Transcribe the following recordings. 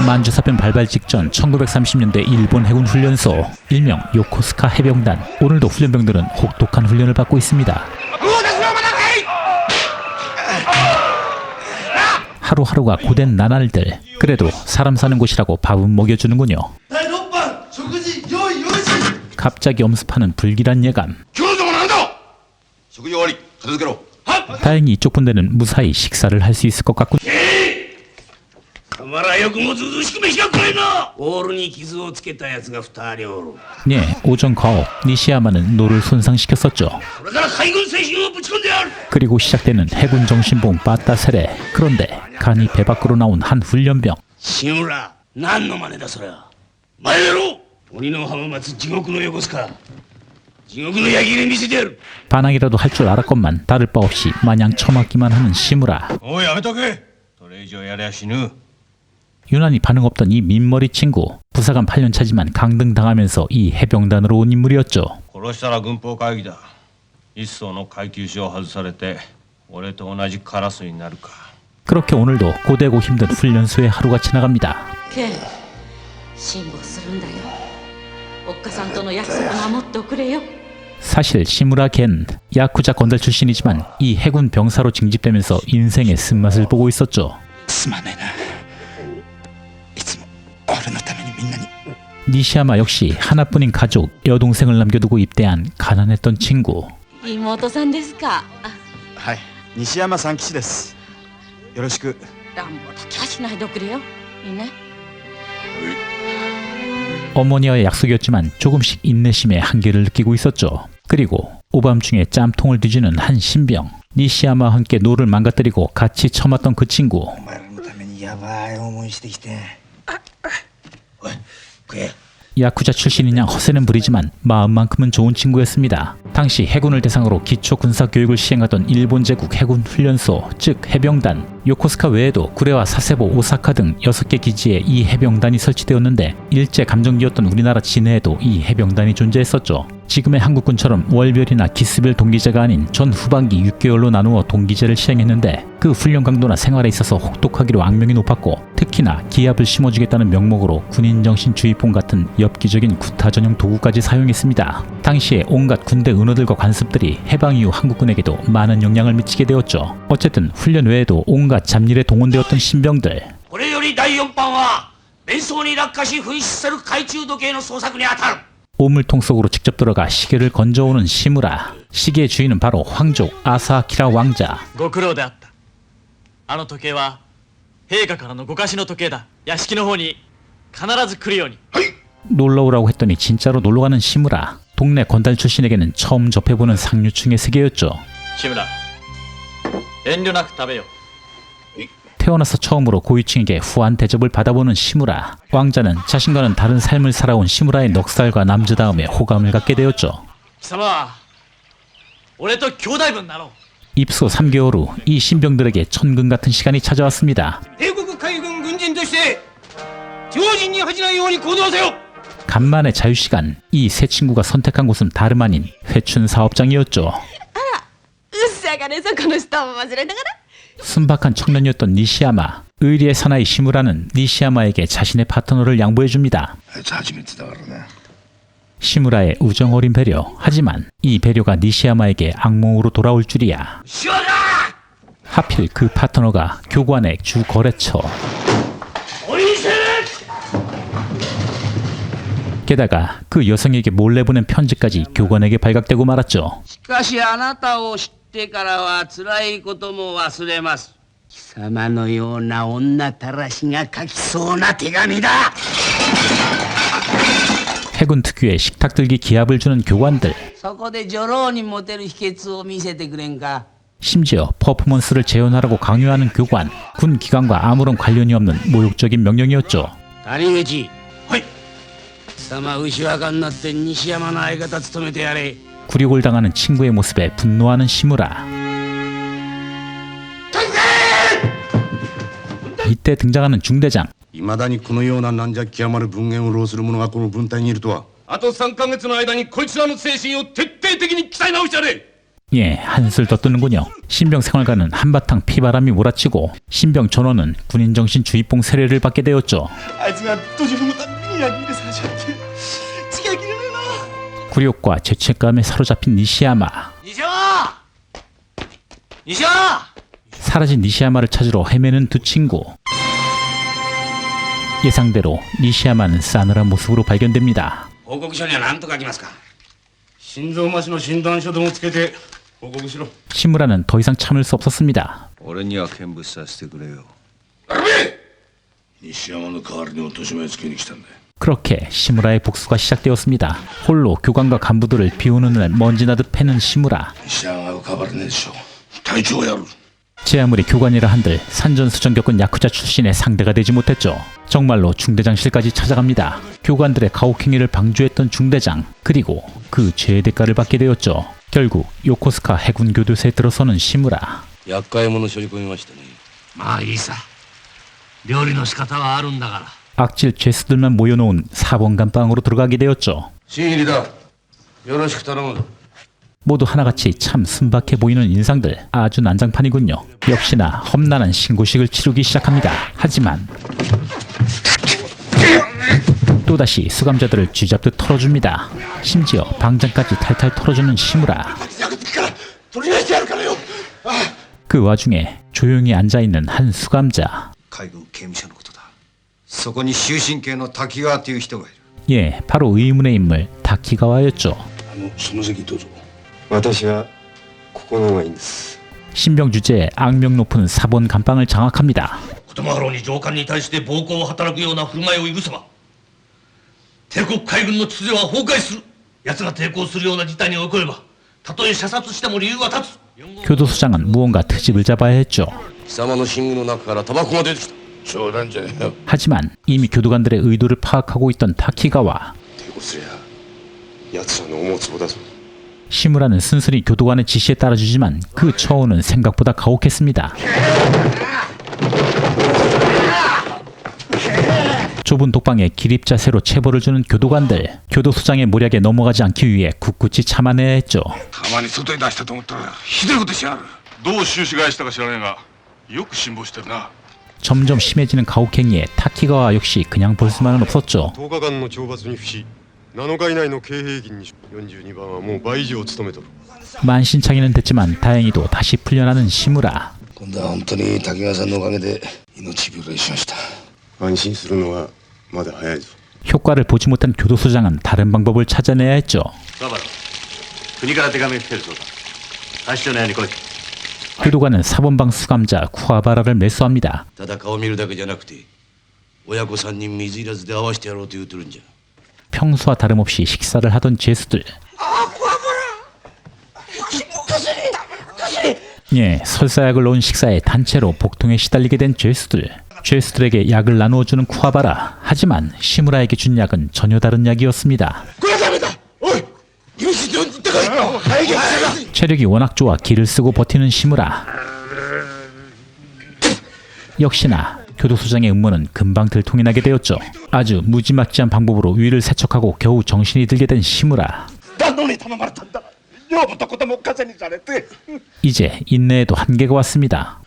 만주사변 발발 직전 1930년대 일본 해군 훈련소, 일명 요코스카 해병단. 오늘도 훈련병들은 혹독한 훈련을 받고 있습니다. 하루하루가 고된 나날들. 그래도 사람 사는 곳이라고 밥은 먹여주는군요. 갑자기 엄습하는 불길한 예감. 다행히 이쪽 분들은 무사히 식사를 할 수 있을 것 같군. 네, 오전 가오 니시야마는 노를 손상시켰었죠. 그리고 시작되는 해군 정신봉 빠따세레. 그런데 간이 배 밖으로 나온 한 훈련병. 시무라, 난 놈만이다 소라. 말대로 본인의 하마마츠 지옥의 요코스카. 지옥의 야기를 미세대로. 반항이라도 할 줄 알았건만 다를 바 없이 마냥 처맞기만 하는 시무라. 유난히 반응 없던 이 민머리 친구. 부사관 8년 차지만 강등당하면서 이 해병단으로 온 인물이었죠. 그렇게 오늘도 고되고 힘든 훈련소의 하루가 지나갑니다. 사실 시무라 겐 야쿠자 건달 출신이지만 이 해군 병사로 징집되면서 인생의 쓴맛을 보고 있었죠. 니시야마 역시 하나뿐인 가족, 여동생을 남겨두고 입대한 가난했던 친구. 어머니와의 약속이었지만 조금씩 인내심의 한계를 느끼고 있었죠. 그리고 오밤중에 짬통을 뒤지는 한 신병. 니시야마와 함께 노를 망가뜨리고 같이 처맞던 그 친구. 야쿠자 출신이냐 허세는 부리지만 마음만큼은 좋은 친구였습니다. 당시 해군을 대상으로 기초 군사 교육을 시행하던 일본 제국 해군 훈련소, 즉 해병단. 요코스카 외에도 구레와 사세보, 오사카 등 6개 기지에 이 해병단이 설치되었는데 일제 감정기였던 우리나라 진해에도 이 해병단이 존재했었죠. 지금의 한국군처럼 월별이나 기스별 동기제가 아닌 전 후반기 6개월로 나누어 동기제를 시행했는데 그 훈련 강도나 생활에 있어서 혹독하기로 악명이 높았고, 특히나 기압을 심어주겠다는 명목으로 군인정신 주의봉 같은 엽기적인 구타 전용 도구까지 사용했습니다. 당시에 온갖 군대 은호들과 관습들이 해방 이후 한국군에게도 많은 영향을 미치게 되었죠. 어쨌든 훈련 외에도 온갖 잡일에 동원되었던 신병들. 오물통 속으로 직접 들어가 시계를 건져오는 시무라. 시계의 주인은 바로 황족 아사아키라 왕자. 놀러오라고 했더니 진짜로 놀러가는 시무라. 동네 건달 출신에게는 처음 접해보는 상류층의 세계였죠. 태어나서 처음으로 고위층에게 후한 대접을 받아보는 시무라. 왕자는 자신과는 다른 삶을 살아온 시무라의 넉살과 남주다움에 호감을 갖게 되었죠. 입소 3개월 후 이 신병들에게 천금 같은 시간이 찾아왔습니다. 간만의 자유시간. 이 세 친구가 선택한 곳은 다름 아닌 회춘 사업장이었죠. 순박한 청년이었던 니시야마. 의리의 사나이 시무라는 니시야마에게 자신의 파트너를 양보해줍니다. 시무라의 우정 어린 배려. 하지만 이 배려가 니시야마에게 악몽으로 돌아올 줄이야. 하필 그 파트너가 교관의 주 거래처. 게다가 그 여성에게 몰래 보낸 편지까지 교관에게 발각되고 말았죠. 해군 특유의 식탁들기 기합을 주는 교관들. 심지어 퍼포먼스를 재현하라고 강요하는 교관. 군 기관과 아무런 관련이 없는 모욕적인 명령이었죠. 굴욕을 당하는 친구의 모습에 분노하는 시무라. 이때 등장하는 중대장. いまだにこのような軟弱極まる文言を浪する者がこの軍隊にいるとは。あと3ヶ月の間にこいつらの精神を徹底的に鍛え直してやれ。 예, 한술 더 뜨는군요. 신병 생활관은 한바탕 피바람이 몰아치고 신병 전원은 군인 정신 주입봉 세례를 받게 되었죠. あいつが途中のたびに焼き入れされちゃって血が切れねえな。 굴욕과 죄책감에 사로잡힌 니시야마. 西山西山 사라진 니시야마를 찾으러 헤매는 두 친구. 예상대로 니시야마는 싸늘한 모습으로 발견됩니다. 報告書には何と書きますか。心臓麻痺の診断書でもつけて報告しろ。 시무라는 더 이상 참을 수 없었습니다. 俺には見物させてくれよ。西山の代わりに落とし前つけに来たんだよ。 그렇게 시무라의 복수가 시작되었습니다. 홀로 교관과 간부들을 비오는 날 먼지 나듯 패는 시무라. 西山が浮かばれねえでしょ。隊長をやる。 제 아무리 교관이라 한들 산전수전 겪은 야쿠자 출신의 상대가 되지 못했죠. 정말로 중대장실까지 찾아갑니다. 교관들의 가혹행위를 방조했던 중대장, 그리고 그 죄의 대가를 받게 되었죠. 결국 요코스카 해군 교도소에 들어서는 시무라. 厄介者処理込みましたね。まあいいさ。料理の仕方はあるんだから。 악질 죄수들만 모여놓은 4번 감방으로 들어가게 되었죠. 新入りだ。よろしく頼むぞ。 모두 하나같이 참 순박해 보이는 인상들, 아주 난장판이군요. 역시나 험난한 신고식을 치르기 시작합니다. 하지만 또다시 수감자들을 쥐잡듯 털어줍니다. 심지어 방장까지 탈탈 털어주는 시무라. 役付きから取り出してやるからよ。 그 와중에 조용히 앉아있는 한 수감자. 海軍刑務所のことだ。そこに終身刑の滝川という人がいる。 예, 바로 의문의 인물 다키가와였죠. その席どうぞ。私はここの方がいいんです。 신병 주제에 악명 높은 4번 감방을 장악합니다. 言葉春に上官に対して暴行を働くような振る舞いを許せば帝国海軍の秩序は崩壊する。奴が抵抗するような事態に起こればたとえ射殺しても理由は立つ。 교도소장은 무언가 트집을 잡아야 했죠. 貴様の寝具の中からタバコが出てきた。冗談じゃねえよ。 하지만 이미 교도관들의 의도를 파악하고 있던 다키가와. 抵抗すりゃ奴らの思うつぼだぞ。 시무라는 순순히 교도관의 지시에 따라주지만 그 처우는 생각보다 가혹했습니다. 좁은 독방에 기립자세로 체벌을 주는 교도관들. 교도소장의 모략에 넘어가지 않기 위해 굳굳이 참아내야 했죠. たまに外に出したと思ったらひどいことしやがる。どう収拾返したか知らねえがよく辛抱してるな。 점점 심해지는 가혹행위에 타키가와 역시 그냥 볼 수만은 없었죠. 10日間の懲罰に付し7日以内の経営銀に42番はもう倍以上務めとる。 만신창이는 됐지만 다행히도 다시 풀려나는 시무라. 今度は本当に滝川さんのおかげで命拾いしました。安心するのはまだ早いぞ。 효과를 보지 못한 교도소장은 다른 방법을 찾아내야 했죠. ババロ国から手紙が来てるそうだ。発祥の屋に来い。 교도관은 사번방 수감자 쿠아바라를 매수합니다. ただ顔見るだけじゃなくて親子3人水入らずで会わせてやろうと言うてるんじゃ。 평소와 다름없이 식사를 하던 죄수들. 예, 설사약을 넣은 식사에 단체로 복통에 시달리게 된 죄수들. 죄수들에게 약을 나누어주는 쿠아바라. 하지만 시무라에게 준 약은 전혀 다른 약이었습니다. これはダメだ。おい許しでってかい。早く。 체력이 워낙 좋아 기를 쓰고 버티는 시무라. 역시나 교도소장의 음모는 금방 들통이 나게 되었죠. 아주 무지막지한 방법으로 위를 세척하고 겨우 정신이 들게 된 시무라. 旦那に頼まれたんだ。女房と子供を風にされて。 이제 인내에도 한계가 왔습니다.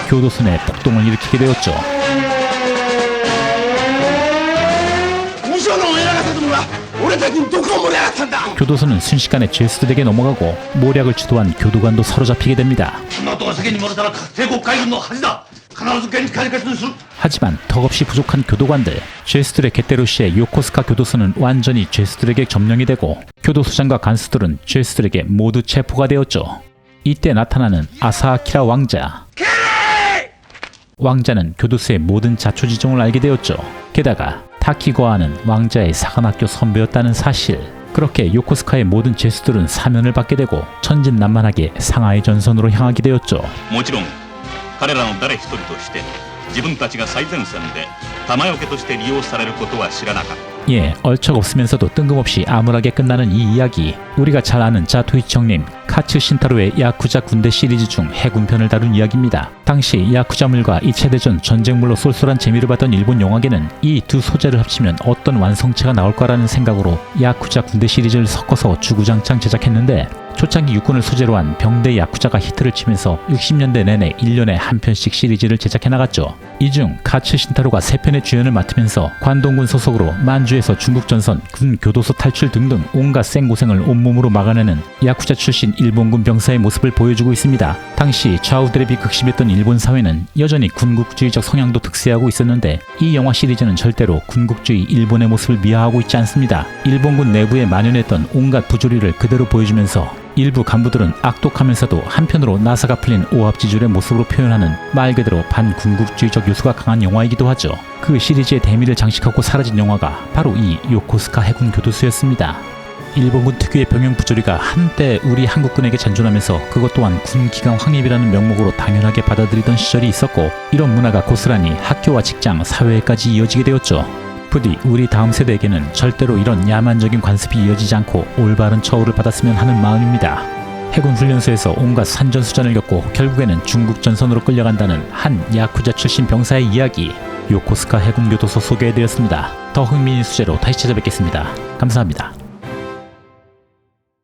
교도소 내 폭동을 일으키게 되었죠. 無償の偉方どもが俺たちに毒を盛り上がったんだ。 교도소는 순식간에 죄수들에게 넘어가고 모략을 주도한 교도관도 사로잡히게 됩니다. この後が世間に漏れたら帝国海軍の恥だ。必ず現地解決にする。 하지만 턱없이 부족한 교도관들. 죄수들의 갯대로시의 요코스카 교도소는 완전히 죄수들에게 점령이 되고 교도소장과 간수들은 죄수들에게 모두 체포가 되었죠. 이때 나타나는 아사아키라 왕자. 왕자는 교도소의 모든 자초지종을 알게 되었죠. 게다가 타키가와는 왕자의 사관학교 선배였다는 사실. 그렇게 요코스카의 모든 죄수들은 사면을 받게 되고 천진난만하게 상하이 전선으로 향하게 되었죠. もちろん彼らの誰一人として自分たちが最前線で弾よけとして利用されることは知らなかった。 예, 얼척없으면서도 뜬금없이 암울하게 끝나는 이 이야기. 우리가 잘 아는 자토이치 형님, 카츠 신타로의 야쿠자 군대 시리즈 중 해군편을 다룬 이야기입니다. 당시 야쿠자물과 2차 대전 전쟁물로 쏠쏠한 재미를 봤던 일본 영화계는 이 두 소재를 합치면 어떤 완성체가 나올 거라는 생각으로 야쿠자 군대 시리즈를 섞어서 주구장창 제작했는데, 초창기 육군을 소재로 한 병대 야쿠자가 히트를 치면서 60년대 내내 1년에 한 편씩 시리즈를 제작해 나갔죠. 이 중 카츠 신타로가 3편의 주연을 맡으면서 관동군 소속으로 만주에서 중국 전선, 군 교도소 탈출 등등 온갖 생고생을 온몸으로 막아내는 야쿠자 출신 일본군 병사의 모습을 보여주고 있습니다. 당시 좌우 대립이 극심했던 일본 사회는 여전히 군국주의적 성향도 득세하고 있었는데, 이 영화 시리즈는 절대로 군국주의 일본의 모습을 미화하고 있지 않습니다. 일본군 내부에 만연했던 온갖 부조리를 그대로 보여주면서 일부 간부들은 악독하면서도 한편으로 나사가 풀린 오합지졸의 모습으로 표현하는 말 그대로 반군국주의적 요소가 강한 영화이기도 하죠. 그 시리즈의 대미를 장식하고 사라진 영화가 바로 이 요코스카 해군 교도소였습니다. 일본군 특유의 병영 부조리가 한때 우리 한국군에게 잔존하면서 그것 또한 군 기강 확립이라는 명목으로 당연하게 받아들이던 시절이 있었고, 이런 문화가 고스란히 학교와 직장, 사회에까지 이어지게 되었죠. 부디 우리 다음 세대에게는 절대로 이런 야만적인 관습이 이어지지 않고 올바른 처우를 받았으면 하는 마음입니다. 해군 훈련소에서 온갖 산전수전을 겪고 결국에는 중국 전선으로 끌려간다는 한 야쿠자 출신 병사의 이야기, 요코스카 해군 교도소 소개해드렸습니다. 더 흥미있는 수제로 다시 찾아뵙겠습니다. 감사합니다.